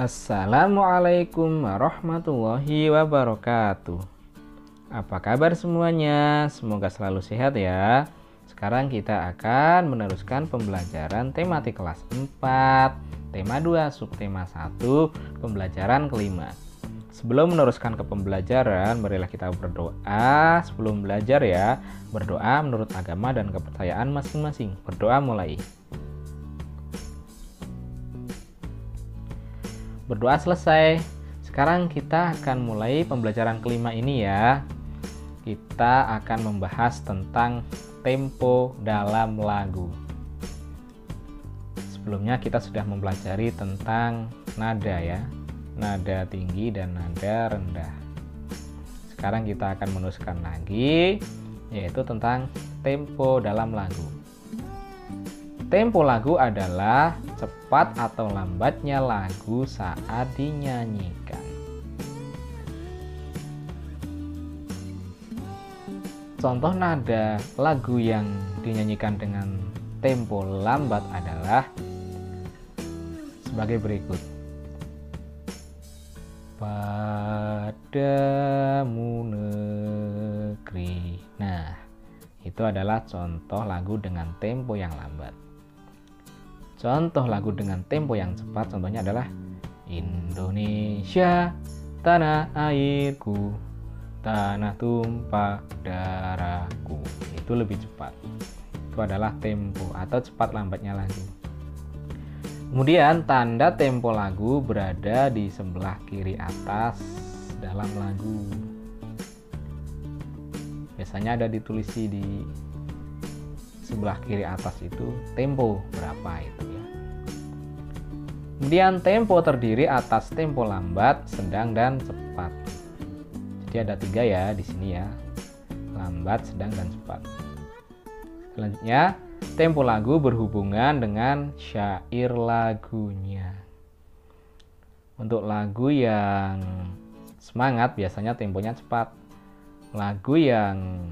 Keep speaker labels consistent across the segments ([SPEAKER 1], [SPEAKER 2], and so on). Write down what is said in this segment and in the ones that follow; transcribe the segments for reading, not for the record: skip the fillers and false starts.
[SPEAKER 1] Assalamualaikum warahmatullahi wabarakatuh. Apa kabar semuanya? Semoga selalu sehat ya. Sekarang kita akan meneruskan pembelajaran tematik kelas 4, tema 2, subtema 1, pembelajaran kelima. Sebelum meneruskan ke pembelajaran, marilah kita berdoa sebelum belajar ya. Berdoa menurut agama dan kepercayaan masing-masing. Berdoa mulai. Berdoa selesai. Sekarang kita akan mulai pembelajaran kelima ini ya. Kita akan membahas tentang tempo dalam lagu. Sebelumnya kita sudah mempelajari tentang nada ya. Nada tinggi dan nada rendah. Sekarang kita akan meneruskan lagi, yaitu tentang tempo dalam lagu. Tempo lagu adalah cepat atau lambatnya lagu saat dinyanyikan. Contoh nada lagu yang dinyanyikan dengan tempo lambat adalah sebagai berikut. Padamu negeri. Nah, itu adalah contoh lagu dengan tempo yang lambat. Contoh lagu dengan tempo yang cepat contohnya adalah Indonesia, tanah airku, tanah tumpah darahku. Itu lebih cepat. Itu adalah tempo atau cepat lambatnya lagu. Kemudian tanda tempo lagu berada di sebelah kiri atas dalam lagu. Biasanya ada ditulisi di sebelah kiri atas itu tempo berapa itu ya. Kemudian tempo terdiri atas tempo lambat, sedang dan cepat. Jadi ada 3 ya di sini ya. Lambat, sedang dan cepat. Selanjutnya, tempo lagu berhubungan dengan syair lagunya. Untuk lagu yang semangat biasanya temponya cepat. Lagu yang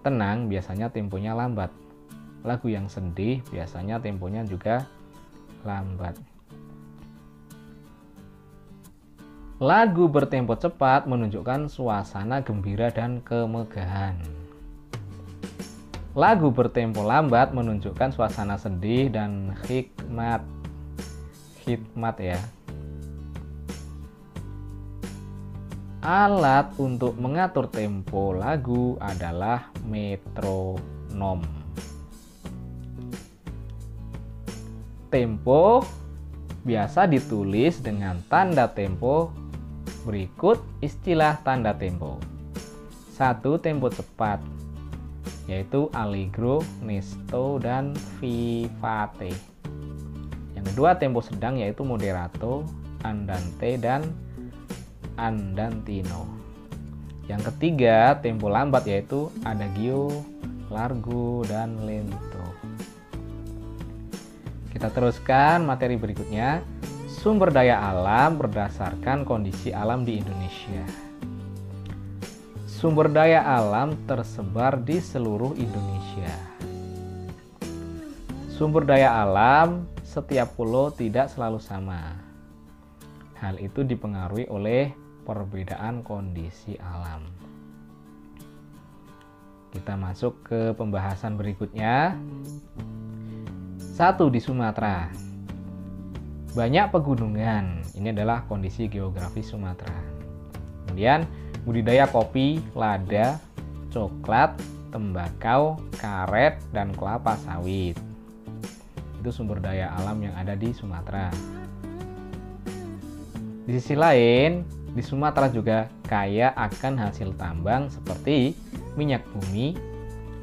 [SPEAKER 1] tenang biasanya temponya lambat. Lagu yang sedih biasanya temponya juga lambat. Lagu bertempo cepat menunjukkan suasana gembira dan kemegahan. Lagu bertempo lambat menunjukkan suasana sedih dan hikmat. Hikmat ya. Alat untuk mengatur tempo lagu adalah metronom. Tempo biasa ditulis dengan tanda tempo berikut istilah tanda tempo. 1. Tempo cepat, yaitu allegro, nesto, dan vivace. Yang kedua, tempo sedang, yaitu moderato, andante, dan andantino. Yang ketiga, tempo lambat, yaitu adagio, largo, dan lento. Kita teruskan materi berikutnya. Sumber daya alam berdasarkan kondisi alam di Indonesia. Sumber daya alam tersebar di seluruh Indonesia. Sumber daya alam setiap pulau tidak selalu sama. Hal itu dipengaruhi oleh perbedaan kondisi alam. Kita masuk ke pembahasan berikutnya. 1. Di Sumatera. Banyak pegunungan. Ini adalah kondisi geografis Sumatera. Kemudian budidaya kopi, lada, coklat, tembakau, karet, dan kelapa sawit. Itu sumber daya alam yang ada di Sumatera. Di sisi lain, di Sumatera juga kaya akan hasil tambang seperti minyak bumi,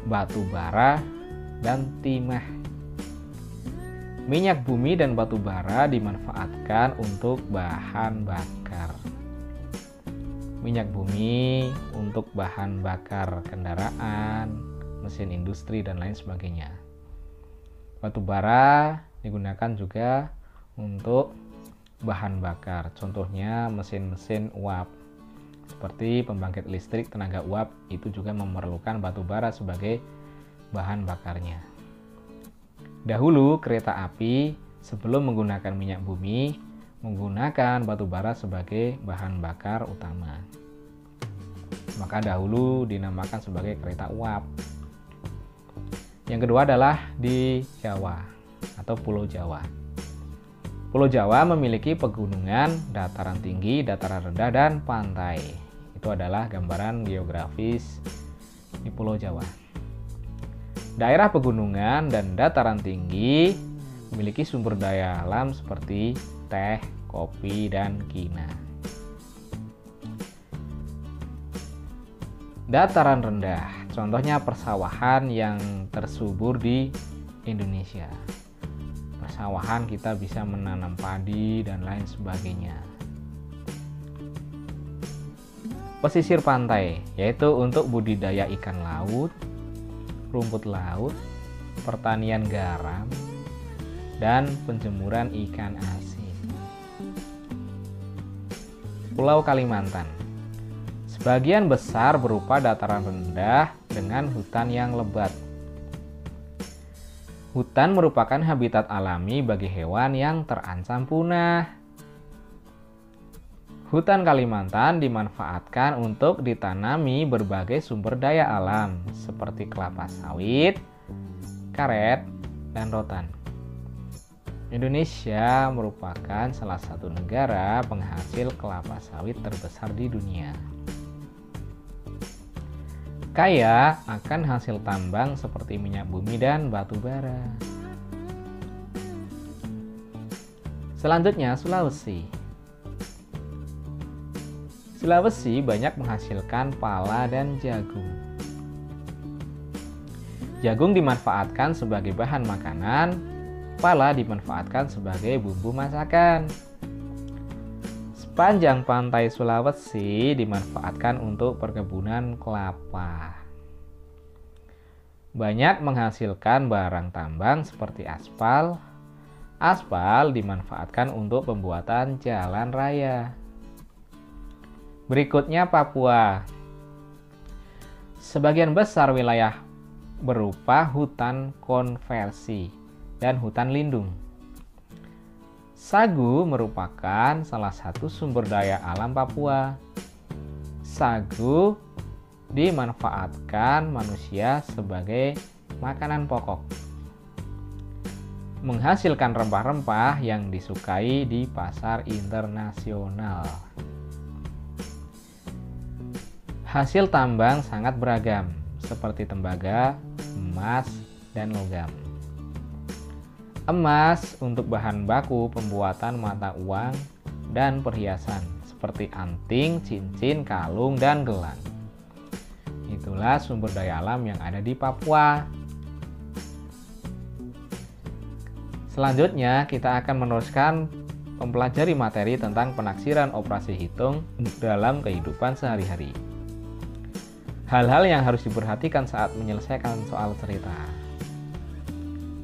[SPEAKER 1] batu bara, dan timah. Minyak bumi dan batu bara dimanfaatkan untuk bahan bakar. Minyak bumi untuk bahan bakar kendaraan, mesin industri, dan lain sebagainya. Batu bara digunakan juga untuk bahan bakar. Contohnya mesin-mesin uap. Seperti pembangkit listrik tenaga uap itu juga memerlukan batu bara sebagai bahan bakarnya. Dahulu kereta api sebelum menggunakan minyak bumi menggunakan batu bara sebagai bahan bakar utama. Maka dahulu dinamakan sebagai kereta uap. Yang kedua adalah di Jawa atau Pulau Jawa. Pulau Jawa memiliki pegunungan, dataran tinggi, dataran rendah, dan pantai. Itu adalah gambaran geografis di Pulau Jawa. Daerah pegunungan dan dataran tinggi memiliki sumber daya alam seperti teh, kopi, dan kina. Dataran rendah, contohnya persawahan yang tersubur di Indonesia. Persawahan kita bisa menanam padi dan lain sebagainya. Pesisir pantai, yaitu untuk budidaya ikan laut, rumput laut, pertanian garam, dan penjemuran ikan asin. Pulau Kalimantan, sebagian besar berupa dataran rendah dengan hutan yang lebat. Hutan merupakan habitat alami bagi hewan yang terancam punah. Hutan Kalimantan dimanfaatkan untuk ditanami berbagai sumber daya alam seperti kelapa sawit, karet, dan rotan. Indonesia merupakan salah satu negara penghasil kelapa sawit terbesar di dunia. Kaya akan hasil tambang seperti minyak bumi dan batu bara. Selanjutnya, Sulawesi. Sulawesi banyak menghasilkan pala dan jagung. Jagung dimanfaatkan sebagai bahan makanan, pala dimanfaatkan sebagai bumbu masakan. Sepanjang pantai Sulawesi dimanfaatkan untuk perkebunan kelapa. Banyak menghasilkan barang tambang seperti aspal. Aspal dimanfaatkan untuk pembuatan jalan raya. Berikutnya Papua. Sebagian besar wilayah berupa hutan konversi dan hutan lindung. Sagu merupakan salah satu sumber daya alam Papua. Sagu dimanfaatkan manusia sebagai makanan pokok. Menghasilkan rempah-rempah yang disukai di pasar internasional. Hasil tambang sangat beragam, seperti tembaga, emas, dan logam. Emas untuk bahan baku pembuatan mata uang dan perhiasan seperti anting, cincin, kalung, dan gelang. Itulah sumber daya alam yang ada di Papua. Selanjutnya kita akan meneruskan mempelajari materi tentang penaksiran operasi hitung dalam kehidupan sehari-hari. Hal-hal yang harus diperhatikan saat menyelesaikan soal cerita.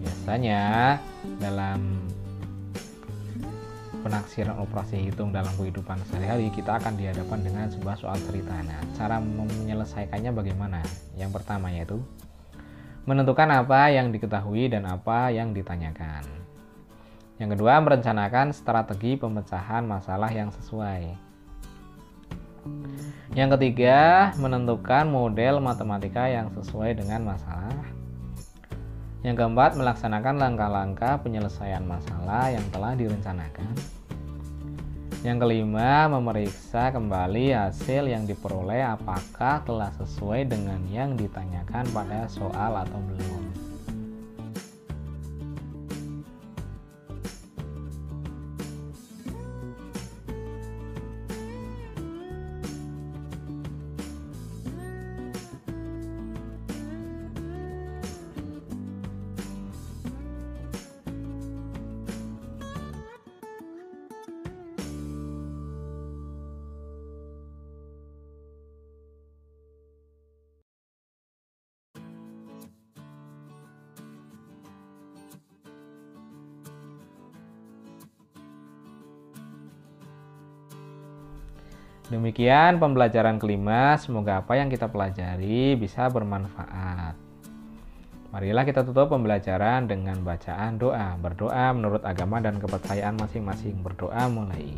[SPEAKER 1] Biasanya dalam penaksiran operasi hitung dalam kehidupan sehari-hari kita akan dihadapkan dengan sebuah soal cerita. Nah, cara menyelesaikannya bagaimana? Yang pertama yaitu menentukan apa yang diketahui dan apa yang ditanyakan. Yang kedua, merencanakan strategi pemecahan masalah yang sesuai. Yang ketiga, menentukan model matematika yang sesuai dengan masalah. Yang keempat, melaksanakan langkah-langkah penyelesaian masalah yang telah direncanakan. Yang kelima, memeriksa kembali hasil yang diperoleh apakah telah sesuai dengan yang ditanyakan pada soal atau belum. Demikian pembelajaran kelima, semoga apa yang kita pelajari bisa bermanfaat. Marilah kita tutup pembelajaran dengan bacaan doa. Berdoa menurut agama dan kepercayaan masing-masing. Berdoa mulai.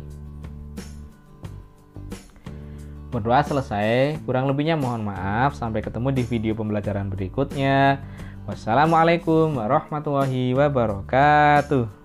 [SPEAKER 1] Berdoa selesai, kurang lebihnya mohon maaf. Sampai ketemu di video pembelajaran berikutnya. Wassalamualaikum warahmatullahi wabarakatuh.